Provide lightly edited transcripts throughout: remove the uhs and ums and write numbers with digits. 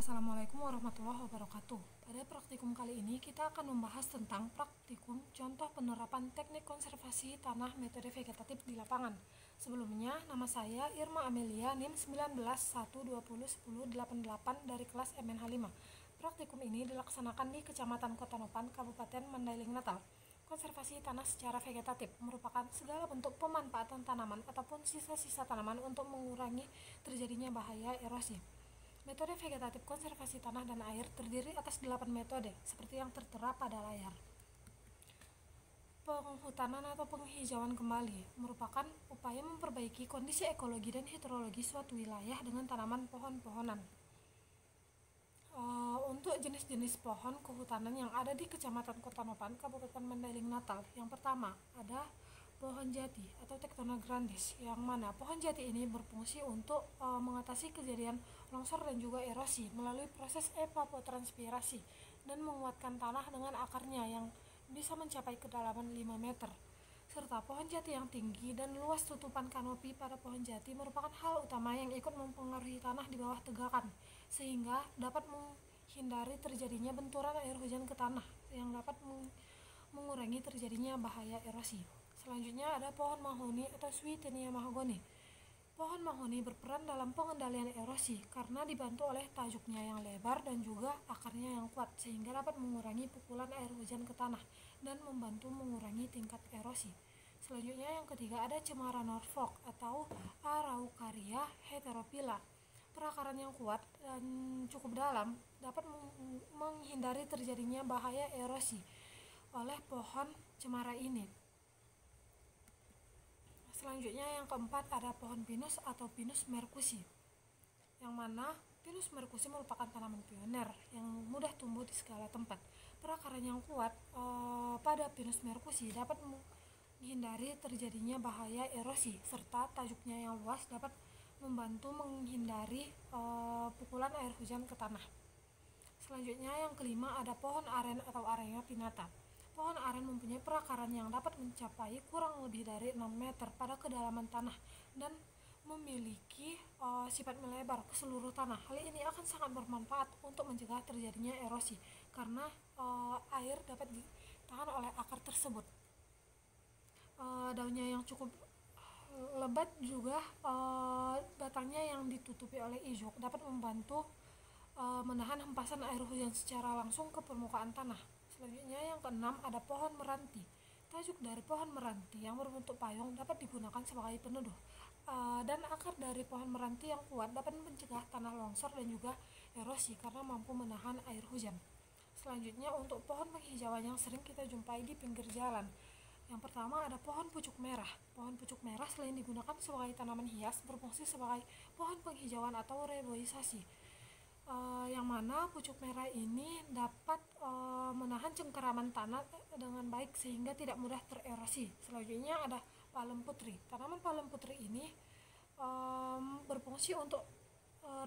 Assalamualaikum warahmatullahi wabarakatuh. Pada praktikum kali ini kita akan membahas tentang praktikum contoh penerapan teknik konservasi tanah metode vegetatif di lapangan. Sebelumnya, nama saya Irma Amelia NIM 19.120.1088 dari kelas MNH 5. Praktikum ini dilaksanakan di Kecamatan Kota Nopan, Kabupaten Mandailing Natal. Konservasi tanah secara vegetatif merupakan segala bentuk pemanfaatan tanaman ataupun sisa-sisa tanaman untuk mengurangi terjadinya bahaya erosi. Metode vegetatif konservasi tanah dan air terdiri atas 8 metode, seperti yang tertera pada layar. Penghutanan atau penghijauan kembali merupakan upaya memperbaiki kondisi ekologi dan hidrologi suatu wilayah dengan tanaman pohon-pohonan. Untuk jenis-jenis pohon kehutanan yang ada di Kecamatan Kota Nopan, Kabupaten Mandailing Natal, yang pertama ada pohon jati atau Tectona grandis, yang mana pohon jati ini berfungsi untuk mengatasi kejadian longsor dan juga erosi melalui proses evapotranspirasi dan menguatkan tanah dengan akarnya yang bisa mencapai kedalaman 5 meter. Serta pohon jati yang tinggi dan luas tutupan kanopi pada pohon jati merupakan hal utama yang ikut mempengaruhi tanah di bawah tegakan, sehingga dapat menghindari terjadinya benturan air hujan ke tanah yang dapat mengurangi terjadinya bahaya erosi. Selanjutnya ada pohon mahoni atau Swietenia mahagoni. Pohon mahoni berperan dalam pengendalian erosi karena dibantu oleh tajuknya yang lebar dan juga akarnya yang kuat, sehingga dapat mengurangi pukulan air hujan ke tanah dan membantu mengurangi tingkat erosi. Selanjutnya yang ketiga ada cemara Norfolk atau Araucaria heterophylla. Perakaran yang kuat dan cukup dalam dapat menghindari terjadinya bahaya erosi oleh pohon cemara ini. Selanjutnya yang keempat ada pohon pinus atau Pinus merkusi, yang mana Pinus merkusi merupakan tanaman pioner yang mudah tumbuh di segala tempat. Perakaran yang kuat pada Pinus merkusi dapat menghindari terjadinya bahaya erosi, serta tajuknya yang luas dapat membantu menghindari pukulan air hujan ke tanah. Selanjutnya yang kelima ada pohon aren atau Arenya pinnata. Pohon aren mempunyai perakaran yang dapat mencapai kurang lebih dari 6 meter pada kedalaman tanah dan memiliki sifat melebar ke seluruh tanah. Hal ini akan sangat bermanfaat untuk mencegah terjadinya erosi karena air dapat ditahan oleh akar tersebut. Daunnya yang cukup lebat juga batangnya yang ditutupi oleh ijuk dapat membantu menahan hempasan air hujan secara langsung ke permukaan tanah. Selanjutnya yang keenam ada pohon meranti. Tajuk dari pohon meranti yang berbentuk payung dapat digunakan sebagai peneduh, dan akar dari pohon meranti yang kuat dapat mencegah tanah longsor dan juga erosi karena mampu menahan air hujan. Selanjutnya untuk pohon penghijauan yang sering kita jumpai di pinggir jalan. Yang pertama ada pohon pucuk merah. Pohon pucuk merah selain digunakan sebagai tanaman hias, berfungsi sebagai pohon penghijauan atau reboisasi. Yang mana pucuk merah ini dapat menahan cengkeraman tanah dengan baik sehingga tidak mudah tererosi. Selanjutnya ada palem putri. Tanaman palem putri ini berfungsi untuk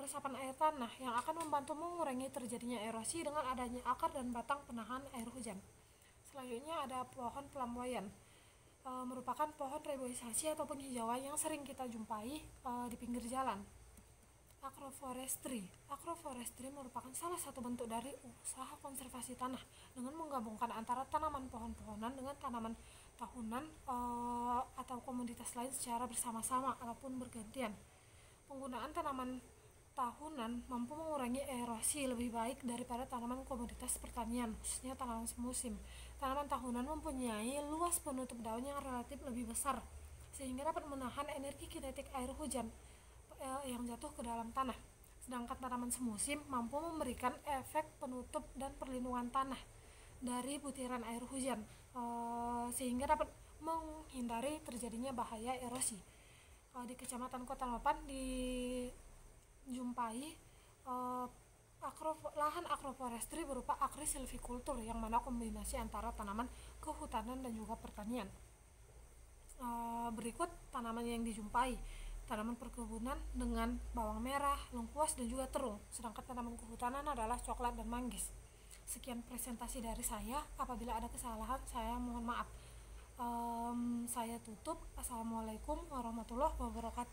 resapan air tanah yang akan membantu mengurangi terjadinya erosi dengan adanya akar dan batang penahan air hujan. Selanjutnya ada pohon flamboyan. Merupakan pohon reboisasi atau penghijauan yang sering kita jumpai di pinggir jalan. Agroforestry. Agroforestry merupakan salah satu bentuk dari usaha konservasi tanah dengan menggabungkan antara tanaman pohon-pohonan dengan tanaman tahunan atau komoditas lain secara bersama-sama ataupun bergantian. Penggunaan tanaman tahunan mampu mengurangi erosi lebih baik daripada tanaman komoditas pertanian, khususnya tanaman semusim. Tanaman tahunan mempunyai luas penutup daun yang relatif lebih besar, sehingga dapat menahan energi kinetik air hujan yang jatuh ke dalam tanah. Sedangkan tanaman semusim mampu memberikan efek penutup dan perlindungan tanah dari butiran air hujan, sehingga dapat menghindari terjadinya bahaya erosi. Di Kecamatan Kota Nopan dijumpai lahan agroforestry berupa agrisilvikultur, yang mana kombinasi antara tanaman kehutanan dan juga pertanian. Berikut tanaman yang dijumpai: tanaman perkebunan dengan bawang merah, lengkuas dan juga terung. Sedangkan tanaman kehutanan adalah coklat dan manggis. Sekian presentasi dari saya. Apabila ada kesalahan, saya mohon maaf. Saya tutup. Assalamualaikum warahmatullahi wabarakatuh.